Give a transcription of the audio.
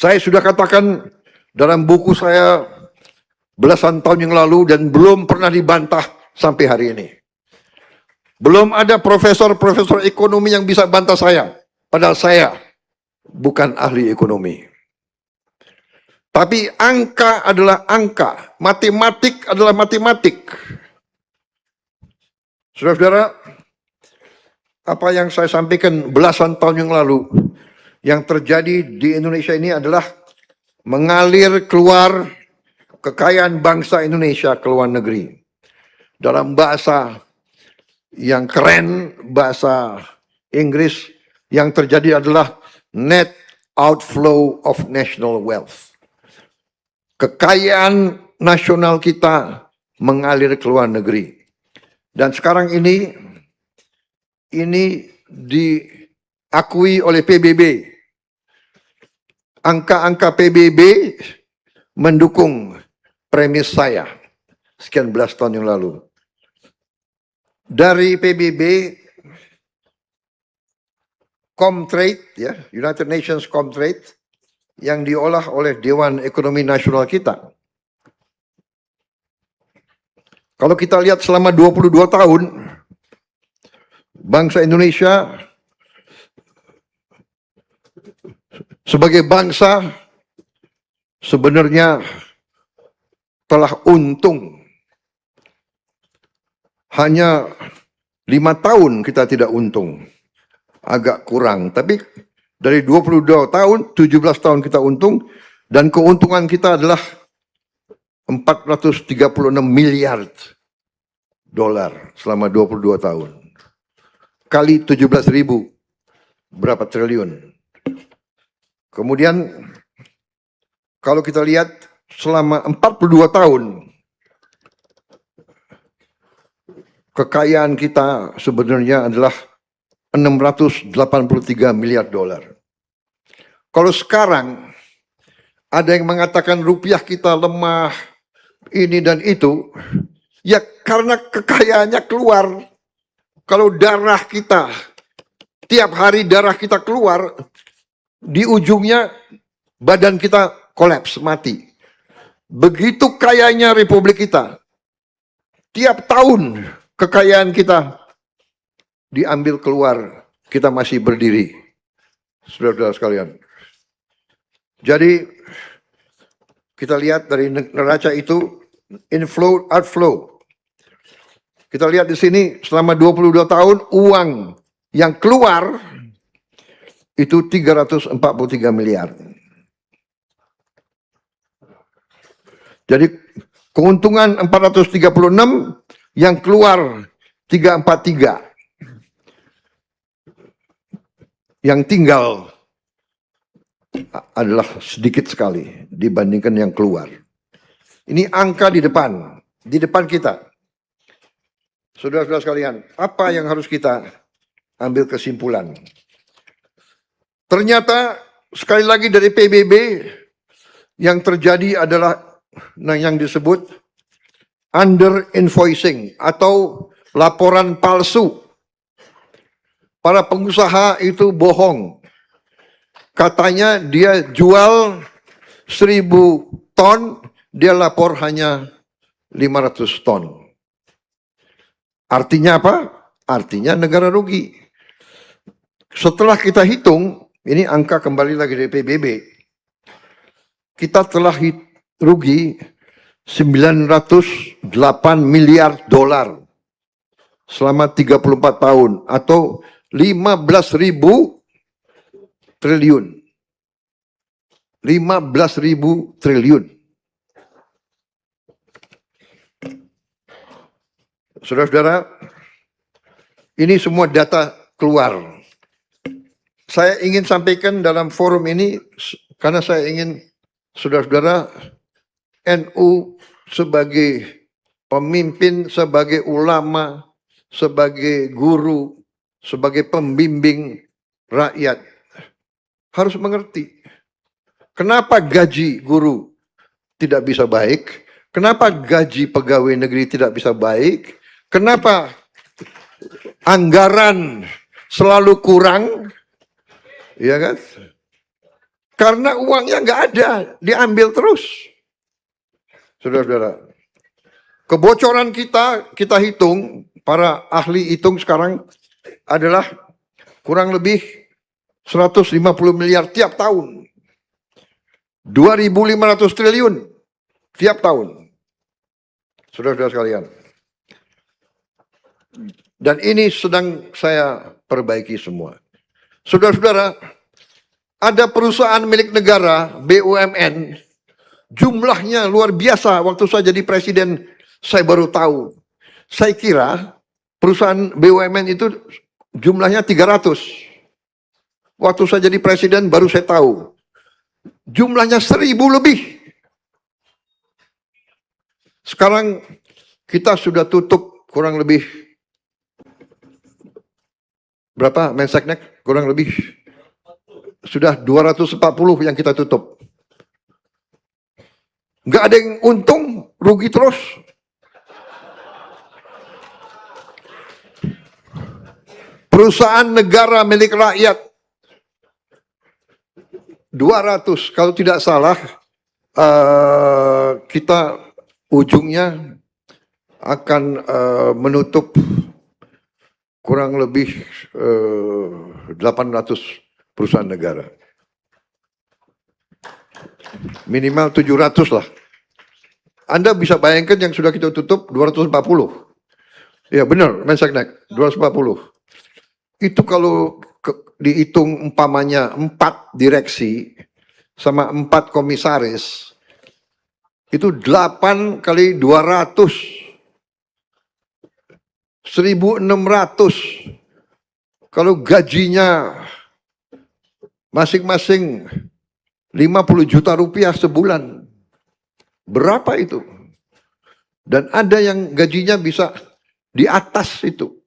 Saya sudah katakan dalam buku saya belasan tahun yang lalu dan belum pernah dibantah sampai hari ini. Belum ada profesor-profesor ekonomi yang bisa bantah saya. Padahal saya bukan ahli ekonomi. Tapi angka adalah angka, matematik adalah matematik. Saudara-saudara, apa yang saya sampaikan belasan tahun yang lalu, yang terjadi di Indonesia ini adalah mengalir keluar kekayaan bangsa Indonesia ke luar negeri. Dalam bahasa yang keren, bahasa Inggris, yang terjadi adalah net outflow of national wealth. Kekayaan nasional kita mengalir ke luar negeri. Dan sekarang ini diakui oleh PBB. Angka-angka PBB mendukung premis saya sekian belas tahun yang lalu. Dari PBB, Comtrade, ya, United Nations Comtrade, yang diolah oleh Dewan Ekonomi Nasional kita. Kalau kita lihat selama 22 tahun, bangsa Indonesia sebagai bangsa sebenarnya telah untung. Hanya 5 tahun kita tidak untung. Agak kurang. Tapi dari 22 tahun, 17 tahun kita untung. Dan keuntungan kita adalah 436 miliar dolar selama 22 tahun. Kali 17.000, berapa triliun. Kemudian, kalau kita lihat selama 42 tahun, kekayaan kita sebenarnya adalah 683 miliar dolar. Kalau sekarang ada yang mengatakan rupiah kita lemah, ini dan itu, ya karena kekayaannya keluar. Kalau darah kita, tiap hari darah kita keluar, di ujungnya badan kita kolaps, mati. Begitu kayanya republik kita. Tiap tahun kekayaan kita diambil keluar, kita masih berdiri. Saudara-saudara sekalian. Jadi kita lihat dari neraca itu inflow, outflow. Kita lihat di sini selama 22 tahun uang yang keluar itu 343 miliar. Jadi keuntungan 436, yang keluar 343. Yang tinggal adalah sedikit sekali dibandingkan yang keluar. Ini angka di depan kita. Saudara-saudara sekalian, apa yang harus kita ambil kesimpulan? Ternyata sekali lagi dari PBB yang terjadi adalah yang disebut under invoicing atau laporan palsu. Para pengusaha itu bohong. Katanya dia jual 1.000 ton, dia lapor hanya 500 ton. Artinya apa? Artinya negara rugi. Setelah kita hitung, ini angka kembali lagi dari PBB, kita telah rugi 908 miliar dolar selama 34 tahun atau 15.000 triliun. 15.000 triliun. Saudara-saudara, ini semua data keluar. Saya ingin sampaikan dalam forum ini karena saya ingin saudara-saudara NU sebagai pemimpin, sebagai ulama, sebagai guru, sebagai pembimbing rakyat harus mengerti kenapa gaji guru tidak bisa baik, kenapa gaji pegawai negeri tidak bisa baik, kenapa anggaran selalu kurang, ya kan? Karena uangnya nggak ada, diambil terus. Saudara-saudara, kebocoran kita hitung, para ahli hitung sekarang adalah kurang lebih 150 miliar tiap tahun. 2.500 triliun tiap tahun. Saudara-saudara sekalian. Dan ini sedang saya perbaiki semua. Saudara-saudara, ada perusahaan milik negara, BUMN, jumlahnya luar biasa. Waktu saya jadi presiden, saya baru tahu. Saya kira perusahaan BUMN itu jumlahnya 300. Waktu saya jadi presiden, baru saya tahu. Jumlahnya 1.000 lebih. Sekarang kita sudah tutup kurang lebih berapa, Menseknek? Kurang lebih sudah 240 yang kita tutup. Nggak ada yang untung, rugi terus. Perusahaan negara milik rakyat 200, kalau tidak salah kita ujungnya akan menutup kurang lebih 800 perusahaan negara. Minimal 700 lah. Anda bisa bayangkan yang sudah kita tutup 240. Ya benar, Menseknek, 240. Itu kalau dihitung umpamanya 4 direksi sama 4 komisaris, itu 8 kali 200, 1.600. Kalau gajinya masing-masing 50 juta rupiah sebulan, berapa itu? Dan ada yang gajinya bisa di atas itu.